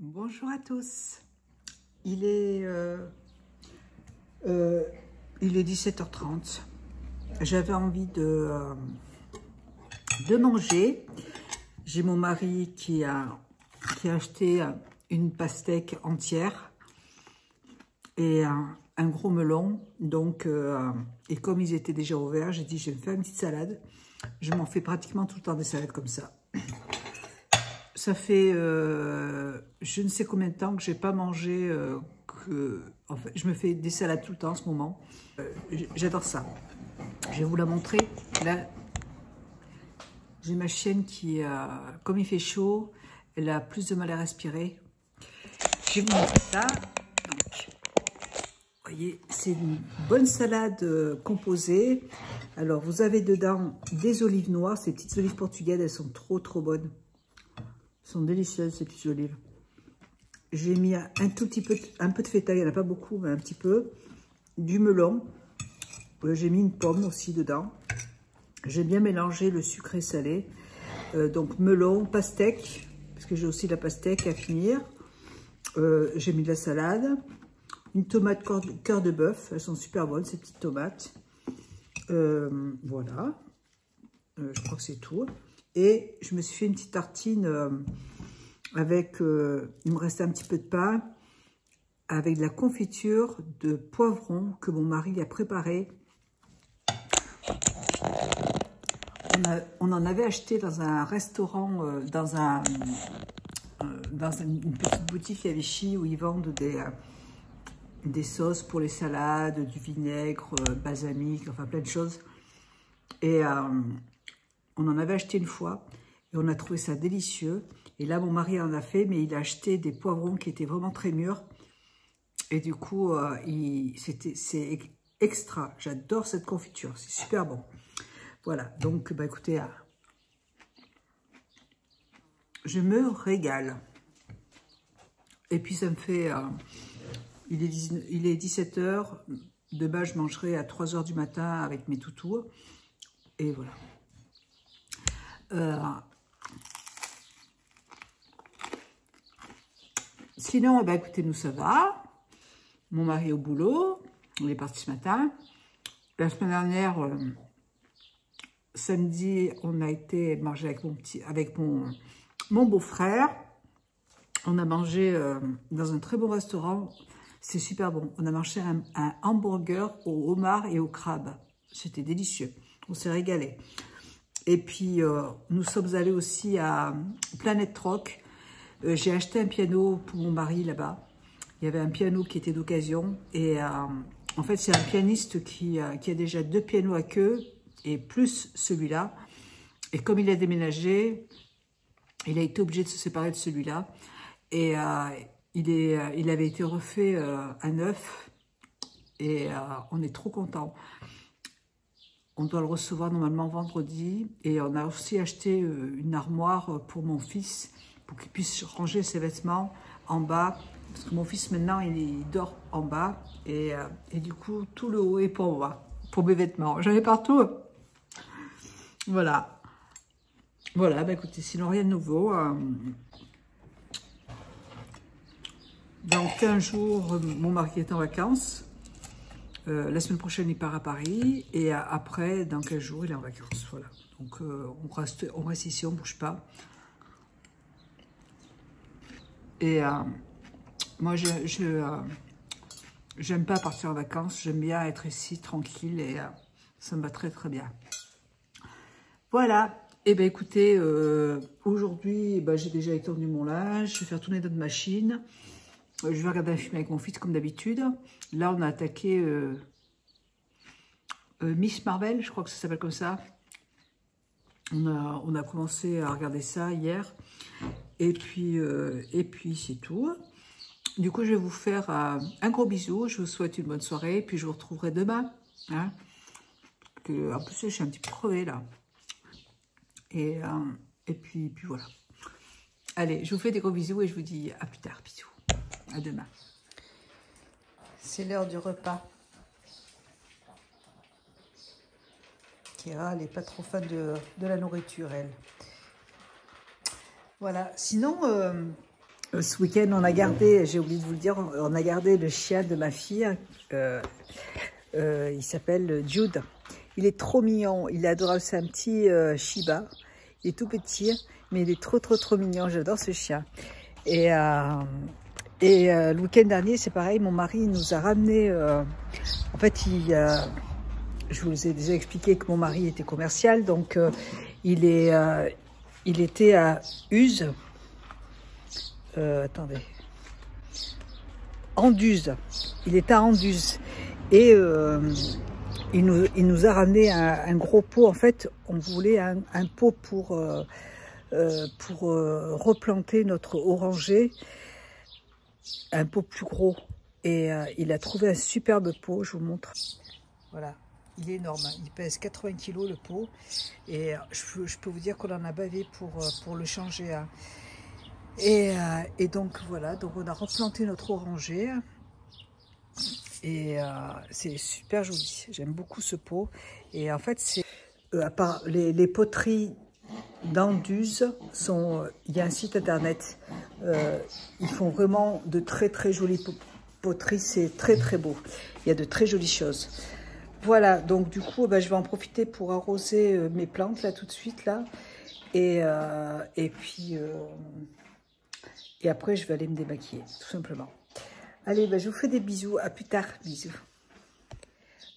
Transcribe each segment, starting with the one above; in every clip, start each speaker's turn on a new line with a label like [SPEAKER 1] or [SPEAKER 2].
[SPEAKER 1] Bonjour à tous. Il est, euh, il est 17h30. J'avais envie de manger. J'ai mon mari qui a acheté une pastèque entière et un gros melon. Donc, et comme ils étaient déjà ouverts, j'ai dit je vais me faire une petite salade. Je m'en fais pratiquement tout le temps des salades comme ça. Ça fait je ne sais combien de temps que je n'ai pas mangé, en fait, je me fais des salades tout le temps en ce moment. J'adore ça. Je vais vous la montrer. Là, j'ai ma chienne qui, comme il fait chaud, elle a plus de mal à respirer. Je vais vous montrer ça. Donc, vous voyez, c'est une bonne salade composée. Alors, vous avez dedans des olives noires. Ces petites olives portugaises, elles sont trop bonnes. Elles sont délicieuses, ces petites olives. J'ai mis un peu de feta, il n'y en a pas beaucoup, mais un petit peu. Du melon. J'ai mis une pomme aussi dedans. J'ai bien mélangé le sucré salé. Donc melon, pastèque, parce que j'ai aussi de la pastèque à finir. J'ai mis de la salade. Une tomate cœur de bœuf. Elles sont super bonnes, ces petites tomates. Voilà. Je crois que c'est tout. Et je me suis fait une petite tartine avec, il me restait un petit peu de pain, avec de la confiture de poivron que mon mari a préparé. On en avait acheté dans un restaurant, dans une petite boutique à Vichy où ils vendent des sauces pour les salades, du vinaigre, balsamique, enfin plein de choses. Et on en avait acheté une fois et on a trouvé ça délicieux. Et là, mon mari en a fait, mais il a acheté des poivrons qui étaient vraiment très mûrs. Et du coup, c'est extra. J'adore cette confiture, c'est super bon. Voilà, donc bah, écoutez, je me régale. Et puis ça me fait, il est 17 h. De base, je mangerai à 3 h du matin avec mes toutous. Et voilà. Sinon, bah, écoutez, nous ça va. Mon mari est au boulot, il est parti ce matin. La semaine dernière, samedi, on a été manger avec mon beau-frère. On a mangé dans un très bon restaurant. C'est super bon. On a mangé un hamburger au homard et au crabe. C'était délicieux. On s'est régalé. Et puis, nous sommes allés aussi à Planète Rock. J'ai acheté un piano pour mon mari là-bas. Il y avait un piano qui était d'occasion. Et en fait, c'est un pianiste qui a déjà 2 pianos à queue et plus celui-là. Et comme il a déménagé, il a été obligé de se séparer de celui-là. Et il avait été refait à neuf. Et on est trop contents. On doit le recevoir normalement vendredi. Et on a aussi acheté une armoire pour mon fils, pour qu'il puisse ranger ses vêtements en bas. Parce que mon fils, maintenant, il dort en bas. Et du coup, tout le haut est pour moi, pour mes vêtements. J'en ai partout. Voilà. Voilà, bah écoutez, sinon rien de nouveau. Dans 15 jours, mon mari est en vacances. La semaine prochaine, il part à Paris. Et après, dans 15 jours, il est en vacances. Voilà. Donc, on reste ici, on ne bouge pas. Et moi, j'aime pas partir en vacances. J'aime bien être ici, tranquille. Et ça me va très bien. Voilà. Et bien, écoutez, aujourd'hui, j'ai déjà étendu mon linge. Je vais faire tourner notre machine. Je vais regarder un film avec mon fils comme d'habitude. Là, on a attaqué Miss Marvel, je crois que ça s'appelle comme ça. On a commencé à regarder ça hier. Et puis c'est tout. Du coup, je vais vous faire un gros bisou. Je vous souhaite une bonne soirée. Puis je vous retrouverai demain. Hein, en plus, je suis un petit peu crevée là. Et puis voilà. Allez, je vous fais des gros bisous et je vous dis à plus tard. Bisous. À demain. C'est l'heure du repas. Kira, elle n'est pas trop fan de la nourriture, elle. Voilà. Sinon, Ce week-end, on a gardé, j'ai oublié de vous le dire, on a gardé le chien de ma fille. Il s'appelle Jude. Il est trop mignon, il est adorable, c'est un petit Shiba. Il est tout petit, mais il est trop mignon, j'adore ce chien. Et le week-end dernier, c'est pareil, mon mari nous a ramené... en fait, je vous ai déjà expliqué que mon mari était commercial, donc il était à Uzes. Attendez. Anduze. Il était à Anduze. Et il nous a ramené un gros pot. En fait, on voulait un pot pour replanter notre oranger. Un pot plus gros. Et il a trouvé un superbe pot. Je vous montre. Voilà. Il est énorme. Il pèse 80 kg le pot. Et je peux vous dire qu'on en a bavé pour le changer. Hein. Et donc voilà, donc on a replanté notre oranger et c'est super joli. J'aime beaucoup ce pot. Et en fait, c'est à part les poteries d'Anduze il y a un site internet. Ils font vraiment de très jolies poteries. C'est très beau. Il y a de très jolies choses. Voilà, donc du coup, je vais en profiter pour arroser mes plantes là tout de suite là. Et puis. Et après, je vais aller me démaquiller, tout simplement. Allez, je vous fais des bisous. À plus tard. Bisous.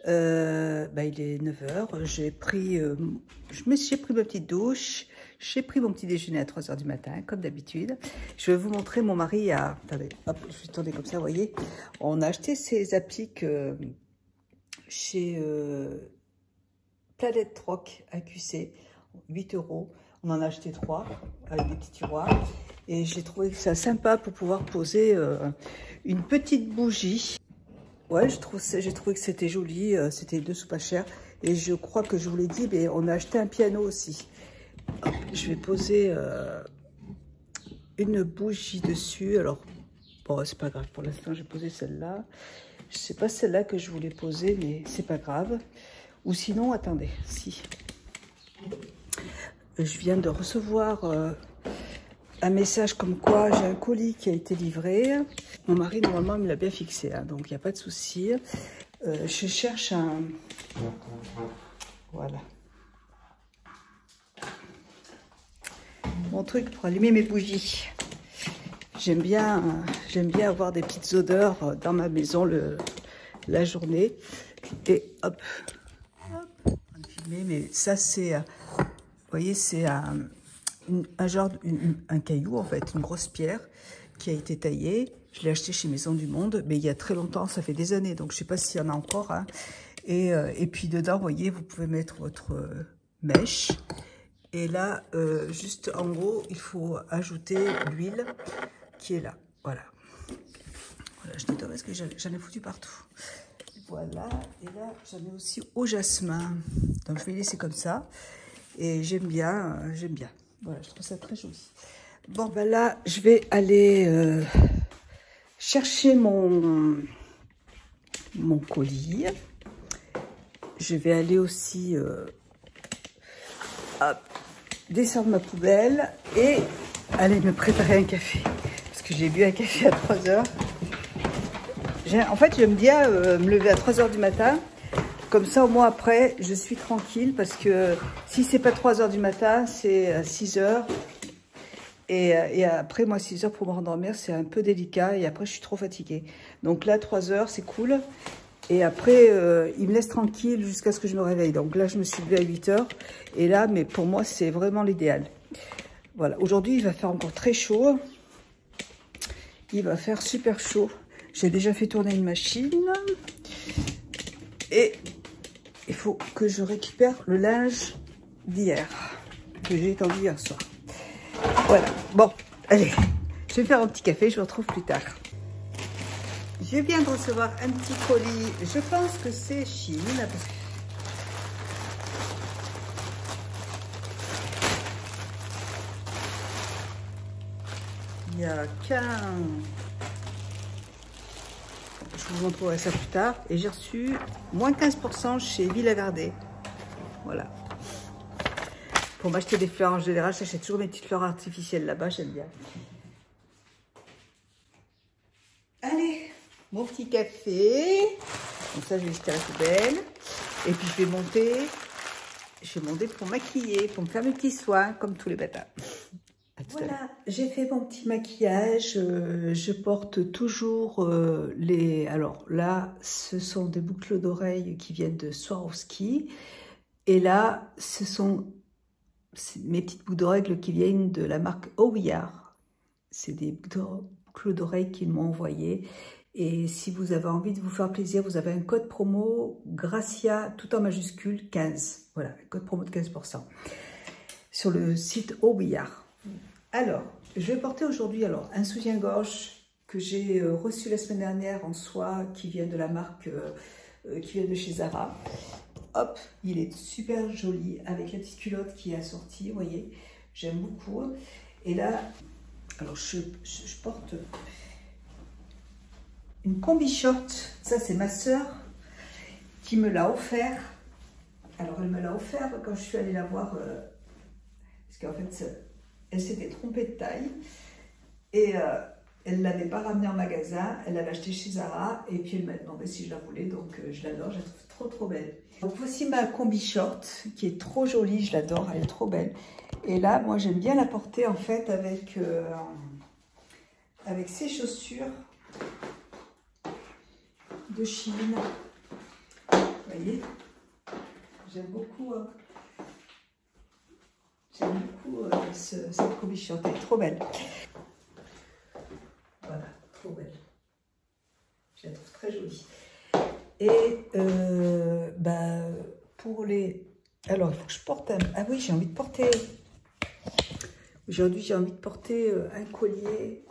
[SPEAKER 1] Il est 9 h. J'ai pris ma petite douche. J'ai pris mon petit déjeuner à 3 h du matin, comme d'habitude. Je vais vous montrer mon mari à... Attendez, hop, je vais tourner comme ça, vous voyez. On a acheté ces appliques chez Planète Troc à QC, 8 €. On en a acheté 3 avec des petits tiroirs. Et j'ai trouvé ça sympa pour pouvoir poser une petite bougie. Ouais, j'ai trouvé que c'était joli. C'était dessous pas cher. Et je crois que je vous l'ai dit, mais on a acheté un piano aussi. Hop, je vais poser une bougie dessus. Alors, bon, c'est pas grave. Pour l'instant, j'ai posé celle-là. Je sais pas celle-là que je voulais poser, mais c'est pas grave. Ou sinon, attendez, si. Je viens de recevoir un message comme quoi j'ai un colis qui a été livré. Mon mari, normalement, il me l'a bien fixé, hein, donc il n'y a pas de souci. Je cherche un... Voilà. Mon truc pour allumer mes bougies. J'aime bien avoir des petites odeurs dans ma maison la journée. Et hop, hop, on va filmer, mais ça c'est... Vous voyez, c'est un caillou, en fait, une grosse pierre qui a été taillée. Je l'ai acheté chez Maison du Monde, mais il y a très longtemps, ça fait des années, donc je ne sais pas s'il y en a encore. Hein. Et puis dedans, vous voyez, vous pouvez mettre votre mèche. Et là, juste en haut, il faut ajouter l'huile qui est là. Voilà. Voilà, je t'adore parce que j'en ai foutu partout. Voilà, et là, j'en ai aussi au jasmin. Donc je vais laisser comme ça. Et j'aime bien, Voilà, je trouve ça très joli. Bon, là, je vais aller chercher mon colis. Je vais aller aussi descendre ma poubelle et aller me préparer un café. Parce que j'ai bu un café à 3 h. En fait, j'aime bien me lever à 3 h du matin. Comme ça, au moins après, je suis tranquille parce que si c'est pas 3 h du matin, c'est 6 h. Et après, moi, 6 h pour me rendormir, c'est un peu délicat. Et après, je suis trop fatiguée. Donc là, 3 h, c'est cool. Et après, il me laisse tranquille jusqu'à ce que je me réveille. Donc là, je me suis levée à 8 h. Et là, mais pour moi, c'est vraiment l'idéal. Voilà. Aujourd'hui, il va faire encore très chaud. Il va faire super chaud. J'ai déjà fait tourner une machine. Et il faut que je récupère le linge d'hier, que j'ai étendu hier soir. Voilà, bon, allez, je vais faire un petit café, je vous retrouve plus tard. Je viens de recevoir un petit colis, je pense que c'est Chine. Il n'y a qu'un... Je vous montrerai ça plus tard. Et j'ai reçu moins 15% chez Villa Gardé. Voilà. Pour m'acheter des fleurs en général, j'achète toujours mes petites fleurs artificielles là-bas, j'aime bien. mon petit café. Donc ça, je vais jeter à la poubelle. Et puis, je vais monter pour maquiller, pour me faire mes petits soins, comme tous les matins. Voilà, j'ai fait mon petit maquillage. Je porte toujours les... Alors là, ce sont des boucles d'oreilles qui viennent de Swarovski. Et là, ce sont mes petites boucles d'oreilles qui viennent de la marque Ouyar. C'est des boucles d'oreilles qu'ils m'ont envoyées. Et si vous avez envie de vous faire plaisir, vous avez un code promo Gracia, tout en majuscule, 15. Voilà, un code promo de 15% sur le site Ouyar. Alors, je vais porter aujourd'hui un soutien-gorge que j'ai reçu la semaine dernière en soie, qui vient de la marque, qui vient de chez Zara. Hop, il est super joli avec la petite culotte qui est assortie, vous voyez, j'aime beaucoup. Et là, alors je porte une combi short, ça c'est ma sœur qui me l'a offert. Alors elle me l'a offert quand je suis allée la voir, parce qu'en fait elle s'était trompée de taille et elle ne l'avait pas ramenée en magasin, elle l'avait acheté chez Zara et puis elle m'a demandé si je la voulais, donc je l'adore, je la trouve trop bien. Donc voici ma combi short qui est trop jolie, je l'adore, elle est trop belle. Et là, moi j'aime bien la porter en fait avec ces chaussures de Chine. Vous voyez, j'aime beaucoup, cette combi short, elle est trop belle. Voilà, trop belle. Je la trouve très jolie. Et pour les... Alors, il faut que je porte un... Ah oui, j'ai envie de porter... Aujourd'hui, j'ai envie de porter un collier.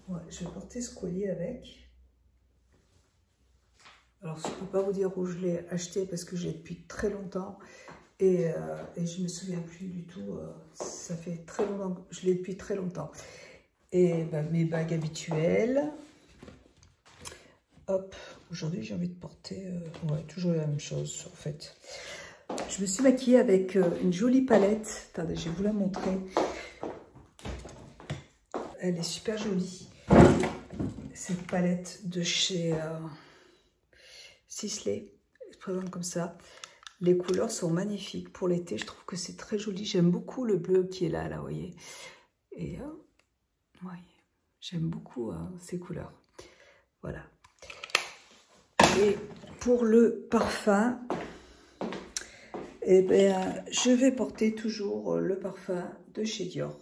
[SPEAKER 1] Ouais, je vais porter ce collier avec. Alors, je ne peux pas vous dire où je l'ai acheté parce que je l'ai depuis très longtemps. Et je ne me souviens plus du tout. Ça fait très longtemps que je l'ai depuis très longtemps. Et mes bagues habituelles. Hop, aujourd'hui j'ai envie de porter toujours la même chose en fait. Je me suis maquillée avec une jolie palette. Attendez, je vais vous la montrer. Elle est super jolie. Cette palette de chez Sisley. Elle se présente comme ça. Les couleurs sont magnifiques. Pour l'été, je trouve que c'est très joli. J'aime beaucoup le bleu qui est là, vous voyez. Et ouais, j'aime beaucoup ces couleurs. Voilà. Et pour le parfum, je vais porter toujours le parfum de chez Dior.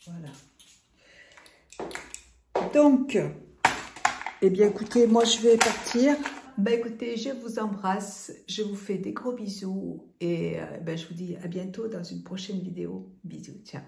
[SPEAKER 1] Voilà. Donc, eh bien écoutez, moi je vais partir. Écoutez, je vous embrasse, je vous fais des gros bisous et je vous dis à bientôt dans une prochaine vidéo. Bisous, ciao.